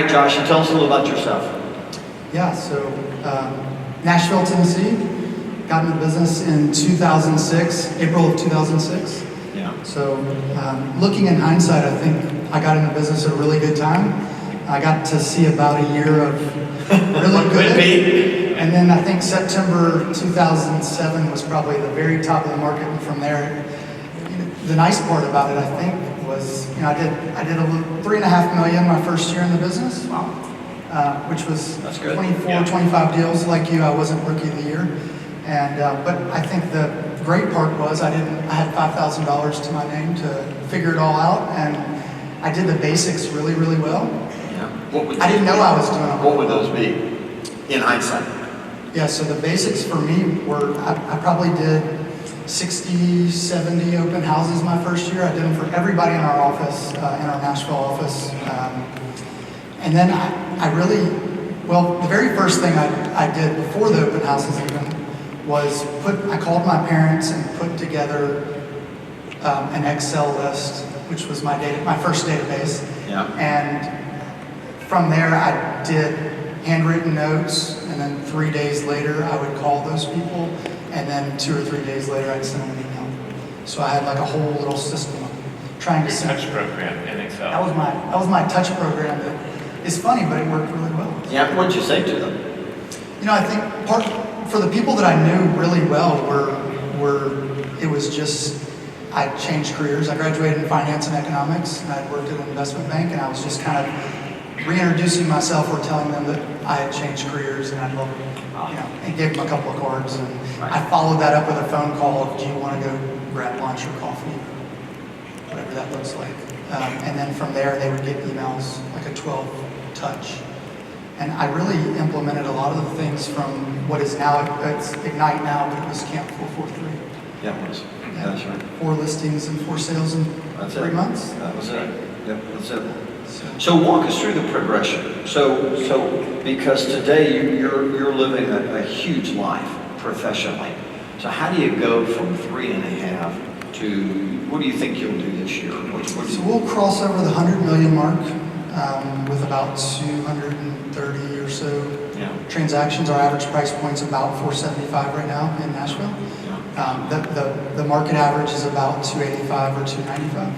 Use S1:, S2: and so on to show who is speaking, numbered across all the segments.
S1: right, Josh, tell us a little about yourself.
S2: Yeah, so Nashville, Tennessee, got into business in 2006, April of 2006.
S1: Yeah.
S2: So looking in hindsight, I think I got into business at a really good time. I got to see about a year of really good. And then I think September 2007 was probably the very top of the market, and from there, the nice part about it, I think, was I did a little, $3.5 million my first year in the business.
S1: Wow.
S2: Which was
S1: That's good.
S2: 25 deals. Like you, I wasn't rookie of the year, and but I think the great part was I had $5,000 to my name to figure it all out, and I did the basics really, really well.
S1: Yeah.
S2: I didn't know I was doing it.
S1: What would those be, in hindsight?
S2: Yeah. So the basics for me were I probably did 60, 70 open houses my first year. I did them for everybody in our office, in our Nashville office. And then I really, the very first thing I did before the open houses even was I called my parents and put together an Excel list, which was my first database.
S1: Yeah.
S2: And from there I did handwritten notes, and then 3 days later I would call those people, and then 2 or 3 days later I'd send them an email. So I had like a whole little system of trying to send.
S3: Touch program in Excel.
S2: That was my touch program. It's funny, but it worked really well.
S1: Yeah, what'd you say to them?
S2: I think for the people that I knew really well it was just, I changed careers. I graduated in finance and economics, and I'd worked at an investment bank, and I was just kind of reintroducing myself or telling them that I had changed careers and I'd love, and gave them a couple of cards. And I followed that up with a phone call of, do you want to go grab lunch or coffee? Whatever that looks like. And then from there, they would get emails, like a 12 touch. And I really implemented a lot of the things from what is now, it's Ignite now, but it was Camp 443.
S1: Yeah, it was. Yeah. That's right.
S2: 4 listings and 4 sales in 3 months.
S1: That was it. Yep, that's it. So walk us through the progression. So because today you're living a huge life professionally. So how do you go from 3.5 to, what do you think you'll do this year?
S2: So we'll cross over the 100 million mark with about 230 or so transactions. Our average price point's about $475 right now in Nashville. The market average is about $285 or $295.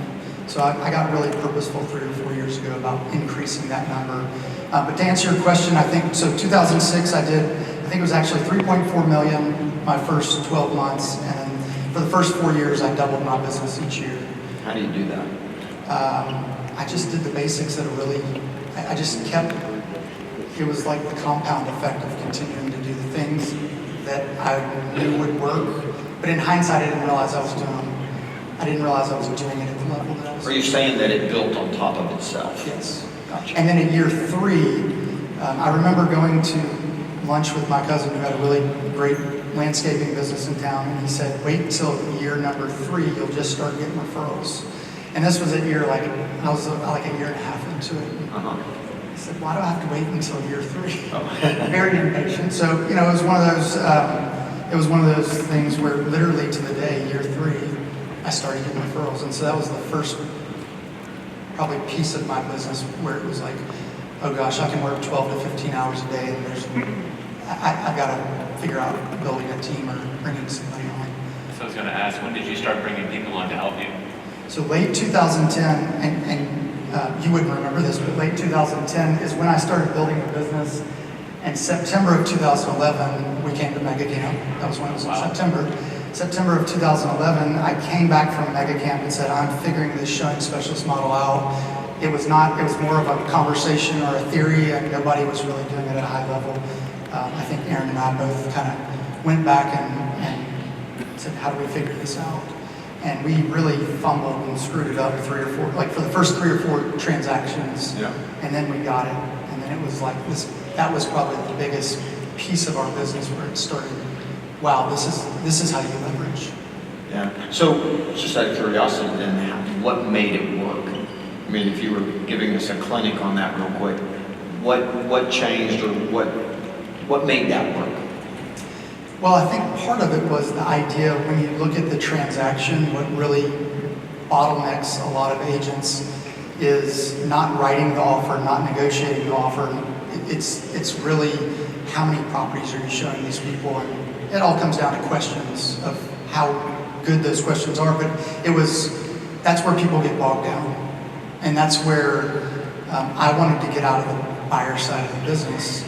S2: So I got really purposeful 3 or 4 years ago about increasing that number. But to answer your question, I think, so 2006 I think it was actually 3.4 million my first 12 months. And for the first 4 years, I doubled my business each year.
S1: How do you do that?
S2: I just did the basics that I just kept, it was like the compound effect of continuing to do the things that I knew would work. But in hindsight, I didn't realize I was doing them. I didn't realize I was doing it at the level that I was.
S1: Are you saying that it built on top of itself?
S2: Yes.
S1: Gotcha.
S2: And then in year 3, I remember going to lunch with my cousin who had a really great landscaping business in town, and he said, wait till year number 3, you'll just start getting referrals. And this was I was like a year and a half into it. He said, why do I have to wait until year 3? Oh. Very impatient. So, it was one of those things where literally to the day, year 3, I started getting referrals. And so that was the first probably piece of my business where it was like, oh gosh, I can work 12 to 15 hours a day, and I've got to figure out building a team or bringing somebody on.
S3: So I was going to ask, when did you start bringing people on to help you?
S2: So late 2010, and you wouldn't remember this, but late 2010 is when I started building the business. And September of 2011, we came to MegaCamp. That was when it was in September of 2011, I came back from MegaCamp and said, I'm figuring this showing specialist model out. It was more of a conversation or a theory, and nobody was really doing it at a high level. I think Aaron and I both kind of went back and said, how do we figure this out? And we really fumbled and screwed it up 3 or 4, like for the first 3 or 4 transactions. Yeah. And then we got it. And then it was like this, that was probably the biggest piece of our business where it started, wow, this is how you leverage.
S1: Yeah. So just out of curiosity then, what made it work? I mean, if you were giving us a clinic on that real quick, what changed or what made that work?
S2: Well, I think part of it was the idea when you look at the transaction, what really bottlenecks a lot of agents is not writing the offer, not negotiating the offer. It's really how many properties are you showing these people, and it all comes down to questions of how good those questions are. But that's where people get bogged down, and that's where I wanted to get out of the buyer side of the business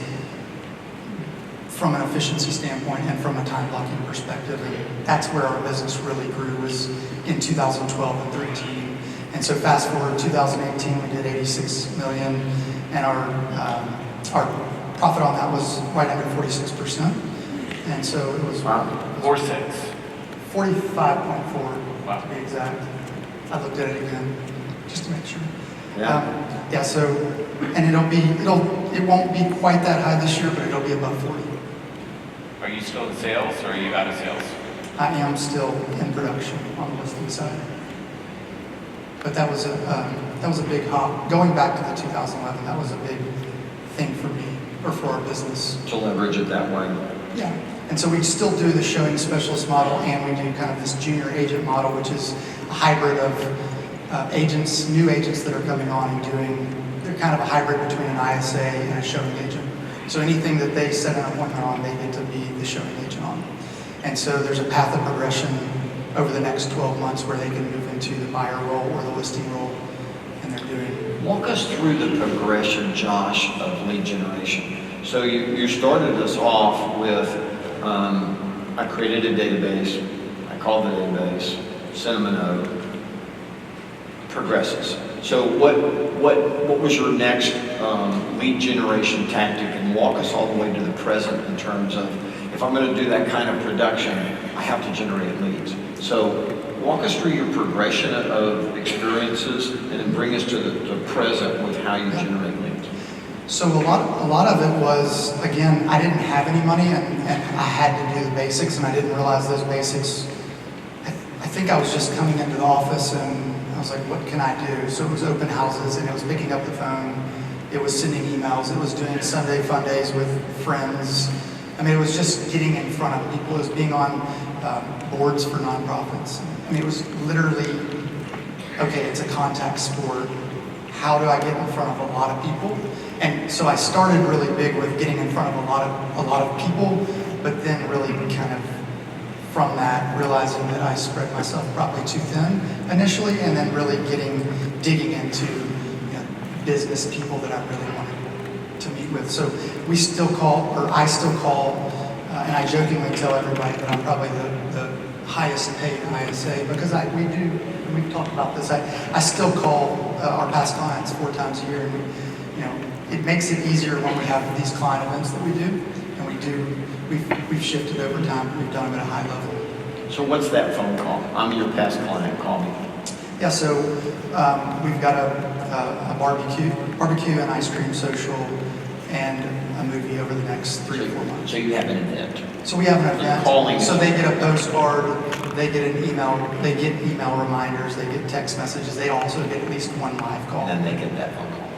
S2: from an efficiency standpoint and from a time blocking perspective. And that's where our business really grew, was in 2012 and 13. And so fast forward 2018, we did 86 million, and our profit on that was right under 46%. And so it was
S3: 4.6.
S2: 45.4
S3: Wow.
S2: to be exact. I looked at it again just to make sure.
S1: Yeah.
S2: Yeah. So, and it won't be quite that high this year, but it'll be above 40.
S3: Are you still in sales or are you out of sales?
S2: I am still in production on the listing side. But that was a big hop. Going back to the 2011, that was a big thing for me, or for our business.
S1: To leverage it that way.
S2: Yeah. And so we still do the showing specialist model, and we do kind of this junior agent model, which is a hybrid of new agents that are coming on and they're kind of a hybrid between an ISA and a showing agent. So anything that they set an appointment on, they get to be the showing agent on. And so there's a path of progression over the next 12 months where they can move into the buyer role or the listing role, and they're doing.
S1: Walk us through the progression, Josh, of lead generation. So you started us off with, I created a database, I called the database, sent them a note, progresses. So what was your next lead generation tactic, and walk us all the way to the present in terms of, if I'm going to do that kind of production, I have to generate leads. So walk us through your progression of experiences, and then bring us to the present with how you generate leads.
S2: So a lot of it was, again, I didn't have any money, and I had to do the basics, and I didn't realize those basics. I think I was just coming into the office, and I was like, what can I do? So it was open houses, and it was picking up the phone, it was sending emails, it was doing Sunday fun days with friends. I mean, it was just getting in front of people. It was being on boards for nonprofits. I mean, it was literally, okay, it's a contact sport. How do I get in front of a lot of people? And so I started really big with getting in front of a lot of people, but then really kind of from that realizing that I spread myself probably too thin initially, and then really digging into business people that I really wanted to meet with. So I still call, and I jokingly tell everybody that I'm probably the highest paid ISA, because we've talked about this, I still call our past clients 4 times a year, and it makes it easier when we have these client events that we do, and we've shifted over time, we've done them at a high level.
S1: So what's that phone call? I'm your past client, call me.
S2: Yeah, so we've got a barbecue and ice cream social, and a movie over the next 3 to 4 months.
S1: So you have an event.
S2: So we have an event.
S1: Calling.
S2: So they get a postcard, they get an email, they get email reminders, they get text messages. They also get at least one live call.
S1: And then they get that phone call.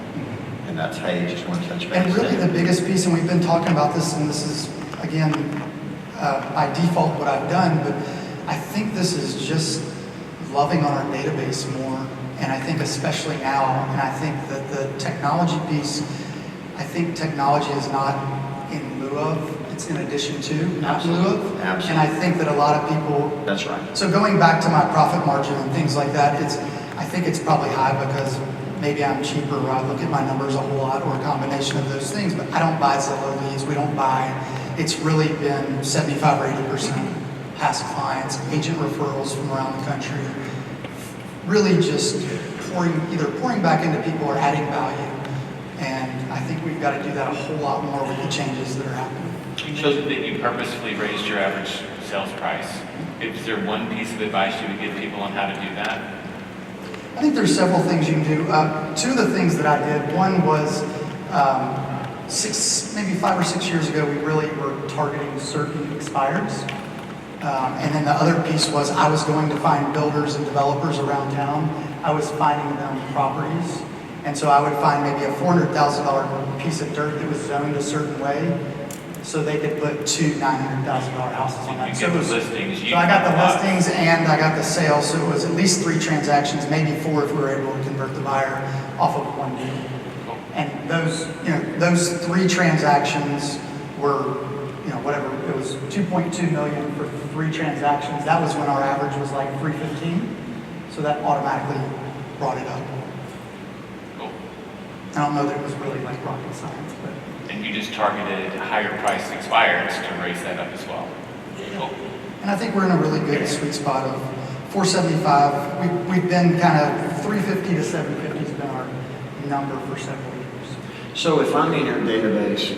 S1: And that's, hey, just want to touch base.
S2: And really the biggest piece, and we've been talking about this, and this is, again, by default what I've done, but I think this is just loving on our database more. And I think especially now, and I think that the technology piece, I think technology is not in lieu of, it's in addition to, not in lieu of.
S1: Absolutely.
S2: And I think that a lot of people.
S1: That's right.
S2: So going back to my profit margin and things like that, I think it's probably high because maybe I'm cheaper, or I look at my numbers a whole lot, or a combination of those things, but I don't buy Zillow leads, we don't buy. It's really been 75 or 80% past clients, agent referrals from around the country, really just either pouring back into people or adding value. And I think we've got to do that a whole lot more with the changes that are happening.
S3: You mentioned that you purposefully raised your average sales price. Is there one piece of advice you would give people on how to do that?
S2: I think there's several things you can do. 2 of the things that I did, one was maybe 5 or 6 years ago, we really were targeting certain expireds. And then the other piece was I was going to find builders and developers around town. I was finding them properties. And so I would find maybe a $400,000 piece of dirt that was zoned a certain way. so they could put two $900,000 houses on that.
S3: You
S2: So
S3: get
S2: it
S3: the
S2: was,
S3: listings.
S2: so I got the listings and I got the sales, so it was at least 3 transactions, maybe 4 if we were able to convert the buyer off of one deal. And those 3 transactions were, whatever, it was 2.2 million for 3 transactions. That was when our average was like 315. So that automatically brought it up.
S3: Cool.
S2: I don't know that it was really like rocket science, but.
S3: And you just targeted higher priced expireds to raise that up as well. Cool.
S2: And I think we're in a really good sweet spot of 475. We've been kind of 350 to 750 has been our number for several years.
S1: So if I'm in your database,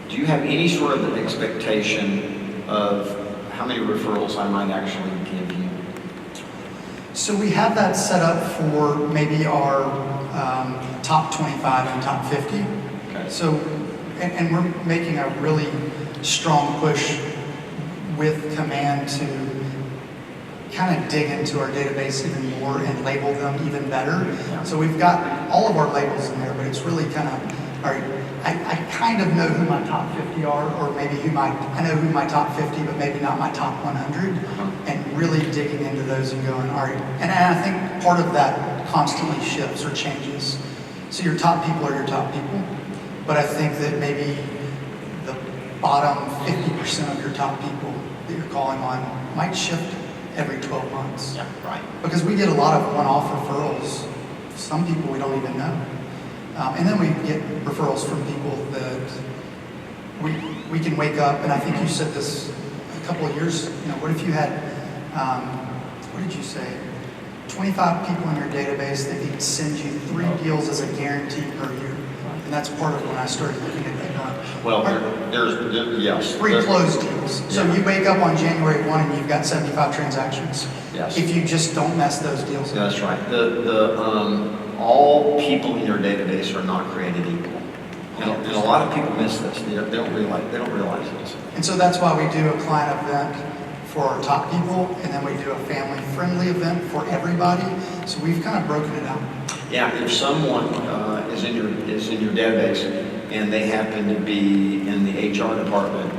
S1: do you have any sort of an expectation of how many referrals I might actually give you?
S2: So we have that set up for maybe our top 25 and top 50.
S1: Okay.
S2: So, and we're making a really strong push with Command to kind of dig into our database even more and label them even better.
S1: Yeah.
S2: So we've got all of our labels in there, but it's really kind of, all right, I kind of know who my top 50 are, or maybe I know who my top 50, but maybe not my top 100, and really digging into those and going, all right. And I think part of that constantly shifts or changes. So your top people are your top people, but I think that maybe the bottom 50% of your top people that you're calling on might shift every 12 months.
S1: Yeah, right.
S2: Because we get a lot of one-off referrals. Some people we don't even know. And then we get referrals from people that we can wake up, and I think you said this a couple of years, what if you had, what did you say? 25 people in your database that could send you 3 deals as a guarantee per year. And that's part of when I started looking at that.
S1: Well, yes.
S2: 3 closed deals. So
S1: Yeah.
S2: you wake up on January 1 and you've got 75 transactions.
S1: Yes.
S2: If you just don't mess those deals up.
S1: Yeah, that's right. All people in your database are not created equal. And a lot of people miss this. They don't realize this.
S2: And so that's why we do a client event for our top people, and then we do a family-friendly event for everybody. So we've kind of broken it out.
S1: Yeah, if someone is in your database and they happen to be in the HR department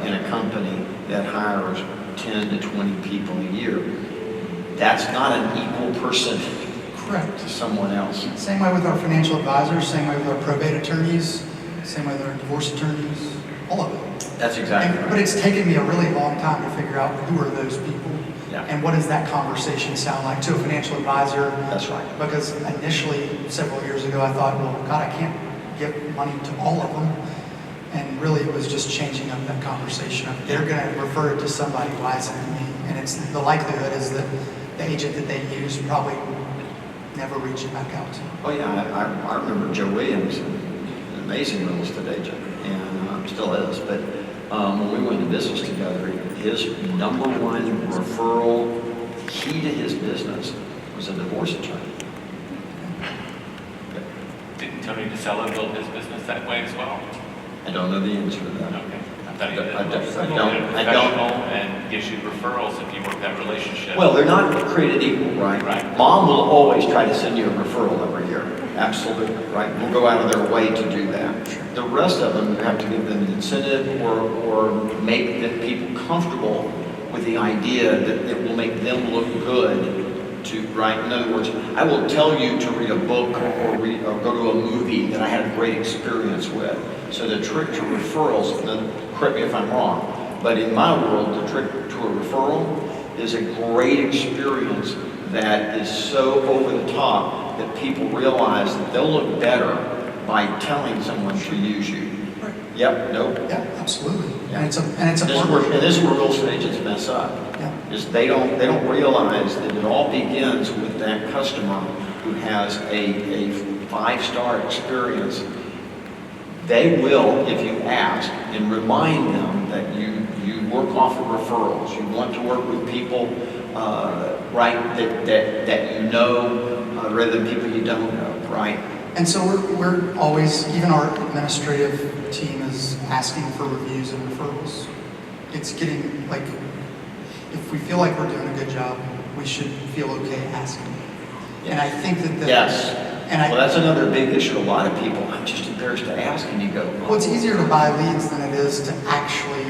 S1: in a company that hires 10 to 20 people a year, that's not an equal person
S2: Correct.
S1: to someone else.
S2: Same way with our financial advisors, same way with our probate attorneys, same way with our divorce attorneys, all of it.
S1: That's exactly
S2: But
S1: right.
S2: it's taken me a really long time to figure out who are those people.
S1: Yeah.
S2: And what does that conversation sound like to a financial advisor?
S1: That's right.
S2: Because initially, several years ago, I thought, well, God, I can't give money to all of them. And really, it was just changing up that conversation. They're going to refer it to somebody. Why isn't it me? And it's the likelihood is that the agent that they use probably never reached back out to.
S1: Oh yeah, I remember Joe Williams, an amazing real estate agent, and still is. But when we went into business together, his number 1 referral key to his business was a divorce attorney.
S3: Didn't Tony DeSello build his business that way as well?
S1: I don't know the answer to that.
S3: Okay. I thought he did.
S1: I don't-
S3: Professional and gives you referrals if you work that relationship.
S1: Well, they're not created equal, right?
S3: Right.
S1: Mom will always try to send you a referral every year. Absolutely, right? We'll go out of their way to do that. The rest of them, you have to give them an incentive or make the people comfortable with the idea that it will make them look good to, right? In other words, I will tell you to read a book or go to a movie that I had a great experience with. So the trick to referrals, and correct me if I'm wrong, but in my world, the trick to a referral is a great experience that is so over the top that people realize that they'll look better by telling someone to use you.
S2: Right.
S1: Yep, nope.
S2: Yeah, absolutely.
S1: Yeah.
S2: And it's a
S1: This is where real estate agents mess up.
S2: Yeah.
S1: Is they don't realize that it all begins with that customer who has a 5-star experience. They will, if you ask and remind them that you work off of referrals, you want to work with people, right, that you know, rather than people you don't know, right?
S2: And so we're always, even our administrative team is asking for reviews and referrals. It's getting, like, if we feel like we're doing a good job, we should feel okay asking. And I think that
S1: Yes. Well, that's another big issue. A lot of people, I'm just embarrassed to ask, and you go,
S2: Well, it's easier to buy leads than it is to actually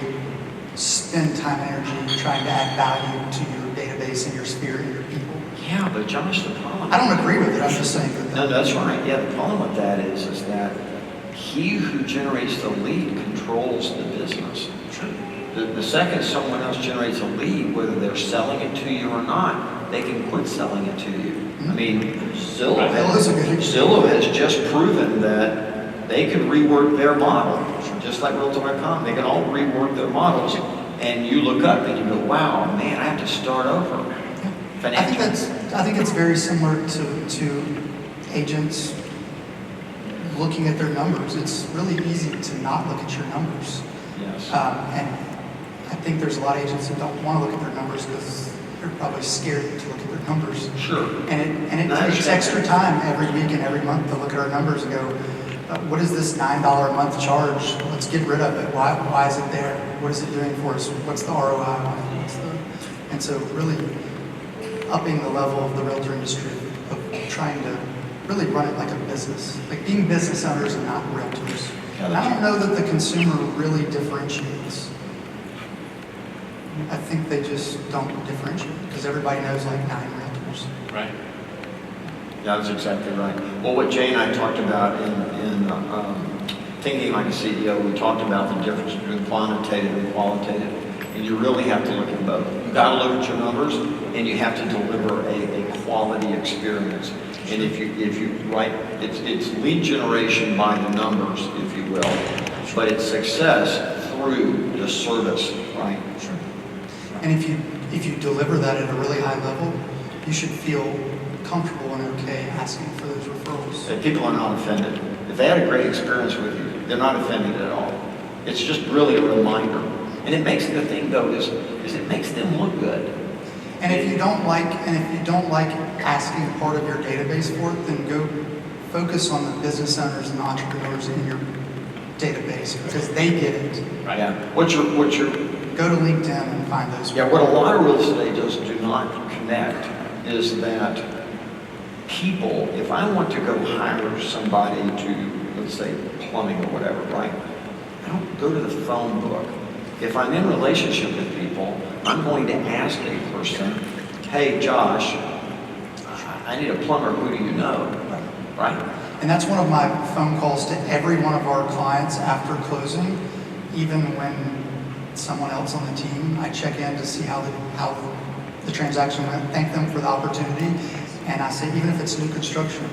S2: spend time and energy trying to add value to your database and your sphere and your people.
S1: yeah, but Josh, the problem.
S2: I don't agree with it. I'm just saying that.
S1: No, that's right. Yeah, the problem with that is that he who generates the lead controls the business. The second someone else generates a lead, whether they're selling it to you or not, they can quit selling it to you. I mean, Zillow has just proven that they can rework their model, just like Realtor.com. They can all rework their models, and you look up and you go, wow, man, I have to start over.
S2: I think it's very similar to agents looking at their numbers. It's really easy to not look at your numbers.
S1: Yes.
S2: And I think there's a lot of agents that don't want to look at their numbers because they're probably scared to look at their numbers.
S1: Sure.
S2: And it takes extra time every week and every month to look at our numbers and go, what is this $9 a month charge? Let's get rid of it. Why is it there? What is it doing for us? What's the ROI on it? And so really upping the level of the realtor industry of trying to really run it like a business, like being business owners and not realtors. And I don't know that the consumer really differentiates. I think they just don't differentiate because everybody knows like 9 realtors.
S3: Right.
S1: Yeah, that's exactly right. Well, what Jay and I talked about in Thinking Like a CEO, we talked about the difference between quantitative and qualitative. And you really have to look at both. You've got to look at your numbers, and you have to deliver a quality experience. And if you write, it's lead generation by the numbers, if you will, but it's success through the service, right?
S2: Sure. And if you deliver that at a really high level, you should feel comfortable and okay asking for those referrals.
S1: That people are not offended. If they had a great experience with you, they're not offended at all. It's just really a reminder. And it makes the thing though is it makes them look good.
S2: And if you don't like asking part of your database for it, then go focus on the business owners and entrepreneurs in your database because they get it.
S3: Right.
S1: Yeah. What's your
S2: Go to LinkedIn and find those.
S1: Yeah, what a lot of real estate agents do not connect is that people, if I want to go hire somebody to, let's say, plumbing or whatever, right? I don't go to the phone book. If I'm in relationship with people, I'm going to ask a person, hey, Josh, I need a plumber, who do you know? Right?
S2: And that's one of my phone calls to every one of our clients after closing, even when someone else on the team, I check in to see how the transaction went, thank them for the opportunity, and I say, even if it's new construction,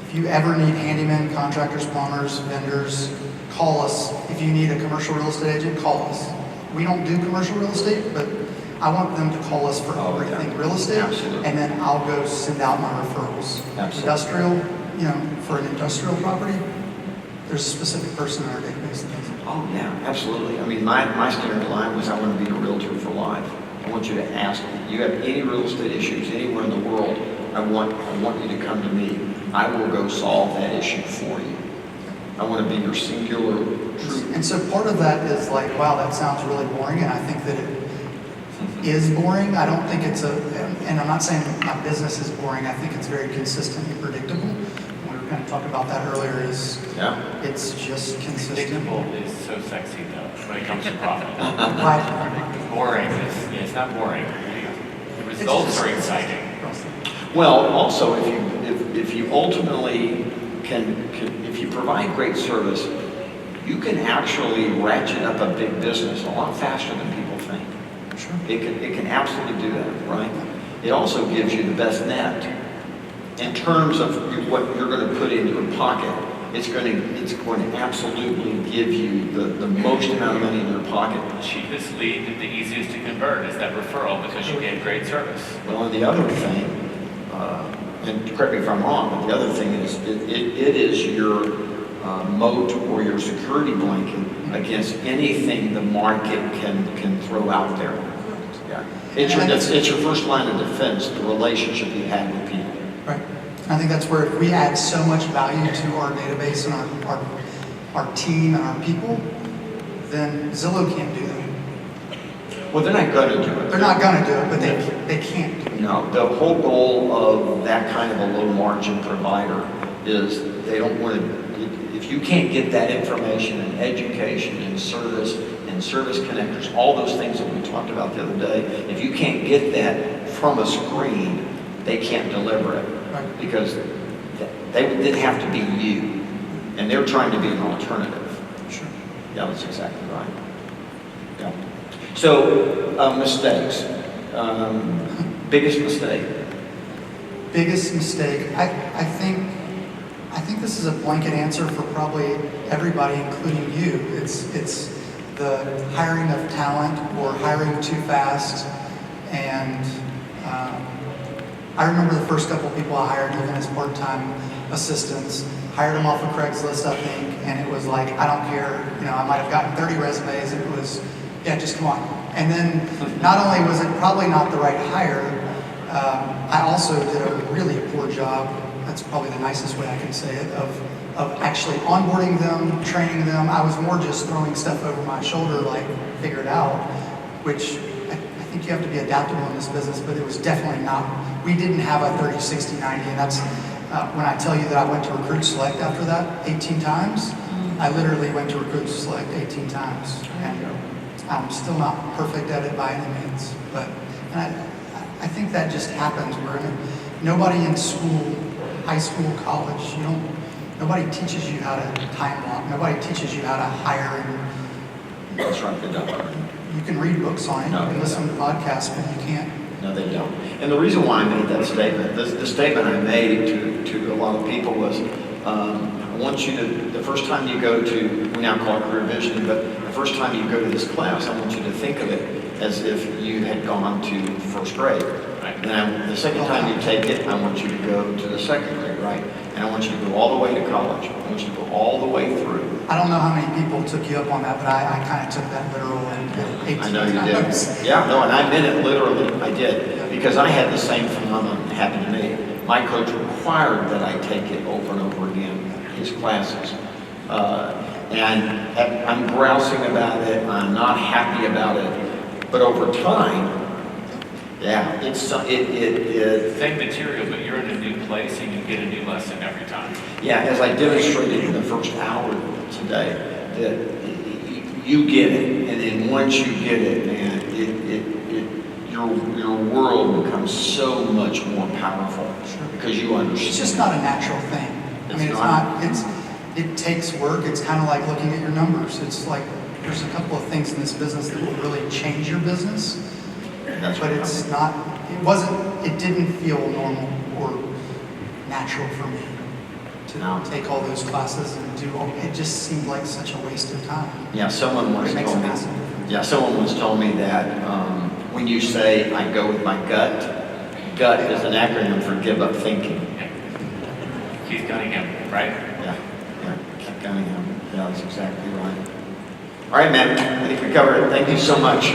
S2: if you ever need handymen, contractors, plumbers, vendors, call us. If you need a commercial real estate agent, call us. We don't do commercial real estate, but I want them to call us for everything real estate,
S1: Absolutely.
S2: And then I'll go send out my referrals.
S1: Absolutely.
S2: Industrial, for an industrial property, there's a specific person in our database that does it.
S1: Oh, yeah, absolutely. I mean, my standard line was I want to be a realtor for life. I want you to ask me. You have any real estate issues anywhere in the world, I want you to come to me. I will go solve that issue for you. I want to be your singular truth.
S2: And so part of that is like, wow, that sounds really boring, and I think that it is boring. I don't think and I'm not saying my business is boring. I think it's very consistent and predictable. We were going to talk about that earlier. It's just consistent.
S3: Predictable is so sexy though when it comes to profit.
S2: Why?
S3: Boring it's not boring. The results are exciting.
S1: Well, also, if you ultimately if you provide great service, you can actually ratchet up a big business a lot faster than people think.
S2: Sure.
S1: It can absolutely do that, right? It also gives you the best net in terms of what you're going to put in your pocket. It's going to absolutely give you the most amount of money in your pocket.
S3: The cheapest lead, the easiest to convert is that referral because you gave great service.
S1: Well, and the other thing, and correct me if I'm wrong, but the other thing is it is your moat or your security blanket against anything the market can throw out there. Yeah, it's your first line of defense, the relationship you had with people.
S2: Right. I think that's where if we add so much value to our database and our team and our people, then Zillow can't do that.
S1: Well, they're not going to do it.
S2: They're not going to do it, but they can't do it.
S1: No, the whole goal of that kind of a low margin provider is they don't want to, if you can't get that information and education and service connectors, all those things that we talked about the other day, if you can't get that from a screen, they can't deliver it.
S2: Right.
S1: Because they have to be you. And they're trying to be an alternative.
S2: Sure.
S1: Yeah, that's exactly right. Yeah. So, mistakes. Biggest mistake.
S2: Biggest mistake. I think this is a blanket answer for probably everybody, including you. It's the hiring of talent or hiring too fast. And I remember the first couple people I hired, even as part-time assistants, hired them off of Craigslist, I think, and it was like, I don't care, I might have gotten 30 resumes, and it was, yeah, just come on. And then not only was it probably not the right hire, I also did a really poor job, that's probably the nicest way I can say it, of actually onboarding them, training them. I was more just throwing stuff over my shoulder, like, figure it out, which I think you have to be adaptable in this business, but it was definitely not. We didn't have a 30, 60, 90, and that's when I tell you that I went to Recruit Select after that 18 times, I literally went to Recruit Select 18 times. And I'm still not perfect at it by any means, but I think that just happens. Nobody in school, high school, college, nobody teaches you how to time block. Nobody teaches you how to hire. And
S1: That's right, they don't.
S2: you can read books on it,
S1: No,
S2: you can
S1: they
S2: listen to
S1: don't.
S2: podcasts, but you can't.
S1: No, they don't. And the reason why I made that statement, the statement I made to a lot of people was, I want you to, the first time you go to, we now call it career visioning, but the first time you go to this class, I want you to think of it as if you had gone to first grade.
S3: Right.
S1: Then the second time you take it, I want you to go to the second grade, right? And I want you to go all the way to college. I want you to go all the way through.
S2: I don't know how many people took you up on that, but I kind of took that literal and 18
S1: I know you
S2: times.
S1: did. Yeah, no, and I meant it literally. I did. Because I had the same phenomenon happen to me. My coach required that I take it over and over again, his classes. And I'm grousing about it. I'm not happy about it. But over time, yeah, it
S3: Same material, but you're in a new place and you get a new lesson every time.
S1: yeah, as I demonstrated in the first hour today, that you get it, and then once you get it, man, your world becomes so much more powerful because you understand.
S2: It's just not a natural thing. I mean, it takes work. It's kind of like looking at your numbers. It's like there's a couple of things in this business that will really change your business, but it's not. It didn't feel normal or natural for me to take all those classes and do all. It just seemed like such a waste of time.
S1: Yeah, someone once
S2: It makes a
S1: told me.
S2: massive difference.
S1: Yeah, someone once told me that when you say I go with my gut, gut is an acronym for give up thinking.
S3: Keith Cunningham, right?
S1: Yeah, keep going. Yeah, that's exactly right. All right, man. I think we covered it. Thank you so much.